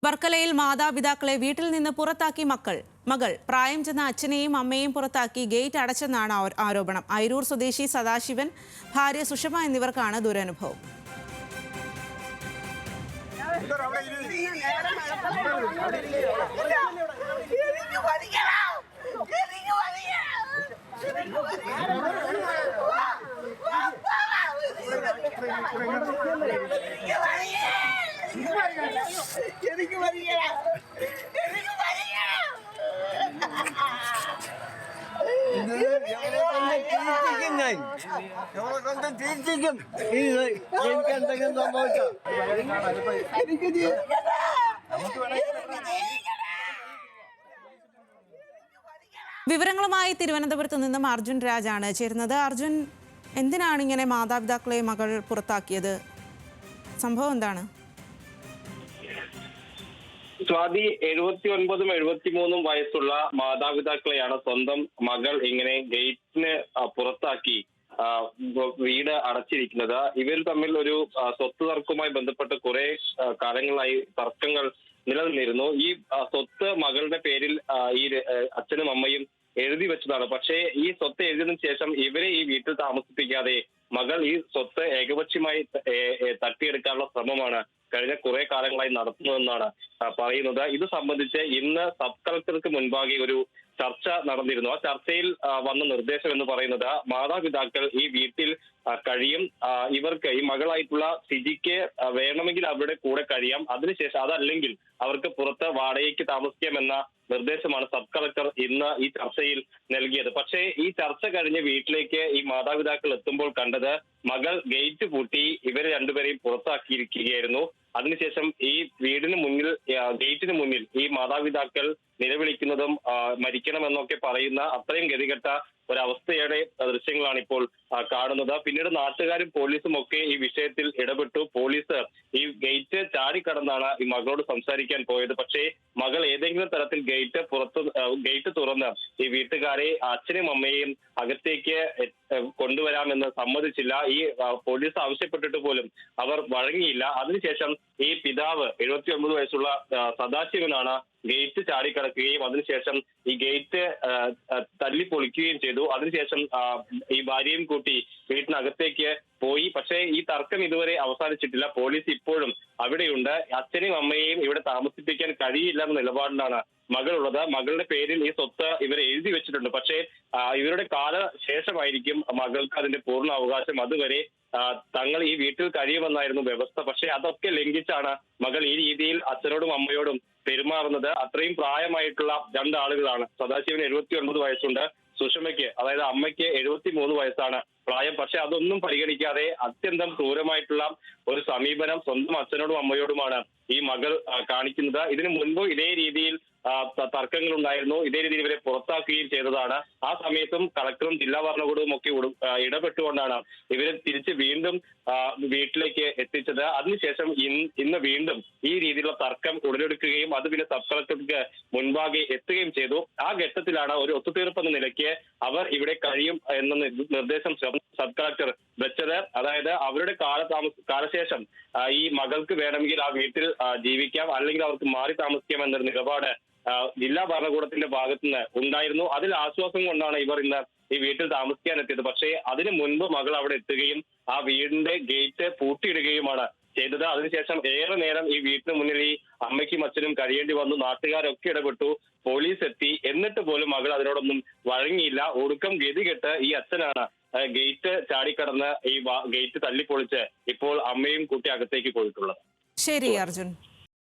വർക്കലയിൽ മാതാപിതാക്കളെ വീട്ടിൽ നിന്ന് പുറത്താക്കി മകൾ പ്രായം ചെന്ന അച്ഛനെയും അമ്മയെയും പുറത്താക്കി ഗേറ്റ് അടച്ചെന്നാണ് ആരോപണം. അയിരൂർ സ്വദേശി സദാശിവൻ, ഭാര്യ സുഷമ എന്നിവർക്കാണ് ദുരനുഭവം. വിവരങ്ങളുമായി തിരുവനന്തപുരത്ത് നിന്നും അർജുൻ രാജാണ് ചേരുന്നത്. അർജുൻ, എന്തിനാണ് ഇങ്ങനെ മാതാപിതാക്കളെ മകൾ പുറത്താക്കിയത്? സംഭവം എന്താണ്? സ്വാതി, 79ഉം 73ഉം വയസ്സുള്ള മാതാപിതാക്കളെയാണ് സ്വന്തം മകൾ ഇങ്ങനെ ഗേറ്റിന് പുറത്താക്കി വീട് അടച്ചിരിക്കുന്നത്. ഇവർ തമ്മിൽ ഒരു സ്വത്ത് തർക്കവുമായി ബന്ധപ്പെട്ട് കുറെ കാലങ്ങളായി തർക്കങ്ങൾ നിലനിന്നിരുന്നു. ഈ സ്വത്ത് മകളുടെ പേരിൽ ഈ അച്ഛനും അമ്മയും എഴുതി വെച്ചതാണ്. പക്ഷേ ഈ സ്വത്ത് എഴുതിയതിനു ശേഷം ഇവരെ ഈ വീട്ടിൽ താമസിപ്പിക്കാതെ മകൾ ഈ സ്വത്ത് ഏകപക്ഷീയമായി തട്ടിയെടുക്കാനുള്ള ശ്രമമാണ് കഴിഞ്ഞ കുറെ കാലങ്ങളായി നടത്തുന്നതെന്നാണ് പറയുന്നത്. ഇത് സംബന്ധിച്ച് ഇന്ന് സബ് കളക്ടർക്ക് മുൻപാകെ ഒരു ചർച്ച നടന്നിരുന്നു. ആ ചർച്ചയിൽ വന്ന നിർദ്ദേശം എന്ന് പറയുന്നത് മാതാപിതാക്കൾ ഈ വീട്ടിൽ കഴിയും, ഇവർക്ക് ഈ മകളായിട്ടുള്ള സിജിക്ക് വേണമെങ്കിൽ അവരുടെ കൂടെ കഴിയാം, അതിനുശേഷം അതല്ലെങ്കിൽ അവർക്ക് പുറത്ത് വാടകയ്ക്ക് താമസിക്കാമെന്ന നിർദ്ദേശമാണ് സബ് കളക്ടർ ഇന്ന് ഈ ചർച്ചയിൽ നൽകിയത്. പക്ഷേ ഈ ചർച്ച കഴിഞ്ഞ് വീട്ടിലേക്ക് ഈ മാതാപിതാക്കൾ എത്തുമ്പോൾ കണ്ടത് മകൾ ഗേറ്റ് പൂട്ടി ഇവരെ രണ്ടുപേരെയും പുറത്താക്കിയിരിക്കുകയായിരുന്നു. അതിനുശേഷം ഈ വീടിന് മുന്നിൽ, ഗേറ്റിന് മുന്നിൽ ഈ മാതാപിതാക്കൾ നിലവിളിക്കുന്നതും മരിക്കണമെന്നൊക്കെ പറയുന്ന അത്രയും ഗതികെട്ട ഒരവസ്ഥയുടെ ദൃശ്യങ്ങളാണ് ഇപ്പോൾ കാണുന്നത്. പിന്നീട് നാട്ടുകാരും പോലീസും ഒക്കെ ഈ വിഷയത്തിൽ ഇടപെട്ടു. പോലീസ് ഈ ഗേറ്റ് ചാടിക്കടന്നാണ് ഈ മകളോട് സംസാരിക്കാൻ പോയത്. പക്ഷേ മകൾ ഏതെങ്കിലും തരത്തിൽ ഗേറ്റ് തുറന്ന് ഈ വീട്ടുകാരെ, അച്ഛനും അമ്മയെയും അകത്തേക്ക് കൊണ്ടുവരാമെന്ന് സമ്മതിച്ചില്ല. ഈ പോലീസ് ആവശ്യപ്പെട്ടിട്ട് പോലും അവർ വഴങ്ങിയില്ല. അതിനുശേഷം ഈ പിതാവ് 79 വയസ്സുള്ള സദാശിവനാണ് ഗേറ്റ് ചാടിക്കടക്കുകയും അതിനുശേഷം ഈ ഗേറ്റ് തല്ലിപ്പൊളിക്കുകയും ചെയ്തു. അതിനുശേഷം ഈ ഭാര്യയും കൂട്ടി വീട്ടിനകത്തേക്ക് പോയി. പക്ഷേ ഈ തർക്കം ഇതുവരെ അവസാനിച്ചിട്ടില്ല. പോലീസ് ഇപ്പോഴും അവിടെയുണ്ട്. അച്ഛനെയും അമ്മയെയും ഇവിടെ താമസിപ്പിക്കാൻ കഴിയില്ല എന്ന നിലപാടിലാണ് മകളുള്ളത്. മകളുടെ പേരിൽ ഈ സ്വത്ത് ഇവർ എഴുതി വെച്ചിട്ടുണ്ട്. പക്ഷേ ഇവരുടെ കാലശേഷമായിരിക്കും മകൾക്ക് അതിന്റെ പൂർണ്ണ അവകാശം. അതുവരെ തങ്ങൾ ഈ വീട്ടിൽ കഴിയുമെന്നായിരുന്നു വ്യവസ്ഥ. പക്ഷേ അതൊക്കെ ലംഘിച്ചാണ് മകൾ ഈ രീതിയിൽ അച്ഛനോടും അമ്മയോടും പെരുമാറുന്നത്. അത്രയും പ്രായമായിട്ടുള്ള രണ്ടാളുകളാണ്. സദാശിവന് 79 വയസ്സുണ്ട്, സുഷമയ്ക്ക്, അതായത് അമ്മയ്ക്ക് 73 വയസ്സാണ് പ്രായം. പക്ഷെ അതൊന്നും പരിഗണിക്കാതെ അത്യന്തം ക്രൂരമായിട്ടുള്ള ഒരു സമീപനം സ്വന്തം അച്ഛനോടും അമ്മയോടുമാണ് ഈ മകൾ കാണിക്കുന്നത്. ഇതിനു മുൻപ് ഇതേ രീതിയിൽ തർക്കങ്ങൾ ഉണ്ടായിരുന്നു. ഇതേ രീതിയിൽ ഇവരെ പുറത്താക്കുകയും ചെയ്തതാണ്. ആ സമയത്തും കളക്ടറും ജില്ലാ ഭരണകൂടവും ഒക്കെ ഇടപെട്ടുകൊണ്ടാണ് ഇവരെ തിരിച്ച് വീണ്ടും വീട്ടിലേക്ക് എത്തിച്ചത്. അതിനുശേഷം ഇന്ന് വീണ്ടും ഈ രീതിയിലുള്ള തർക്കം ഉടലെടുക്കുകയും അത് പിന്നെ സബ് കളക്ടർക്ക് മുൻപാകെ എത്തുകയും ചെയ്തു. ആ ഘട്ടത്തിലാണ് ഒരു ഒത്തുതീർപ്പ് എന്ന നിലയ്ക്ക് അവർ ഇവിടെ കഴിയും എന്ന നിർദ്ദേശം സബ് കളക്ടർ വെച്ചത്. അതായത് അവരുടെ കാലശേഷം ഈ മകൾക്ക് വേണമെങ്കിൽ ആ വീട്ടിൽ ജീവിക്കാം, അല്ലെങ്കിൽ അവർക്ക് മാറി താമസിക്കാം എന്നൊരു നിലപാട് ജില്ലാ ഭരണകൂടത്തിന്റെ ഭാഗത്തുനിന്ന് ഉണ്ടായിരുന്നു. അതിൽ ആശ്വാസം കൊണ്ടാണ് ഇവർ ഇന്ന് ഈ വീട്ടിൽ താമസിക്കാൻ എത്തിയത്. പക്ഷേ അതിനു മുൻപ് മകൾ അവിടെ എത്തുകയും ആ വീടിന്റെ ഗേറ്റ് പൂട്ടിയിടുകയുമാണ് ചെയ്തത്. അതിനുശേഷം ഏറെ നേരം ഈ വീട്ടിന് മുന്നിൽ ഈ അമ്മയ്ക്കും അച്ഛനും കഴിയേണ്ടി വന്നു. നാട്ടുകാരൊക്കെ ഇടപെട്ടു, പോലീസ് എത്തി. എന്നിട്ട് പോലും മകൾ അതിനോടൊന്നും വഴങ്ങിയില്ല. ഒടുക്കം ഗതികെട്ട് ഈ അച്ഛനാണ് ഗേറ്റ് ചാടിക്കടന്ന് ഈ ഗേറ്റ് തല്ലിപ്പൊളിച്ച് ഇപ്പോൾ അമ്മയും കുട്ടി അകത്തേക്ക് പോയിട്ടുള്ളത്. ശരി അർജുൻ.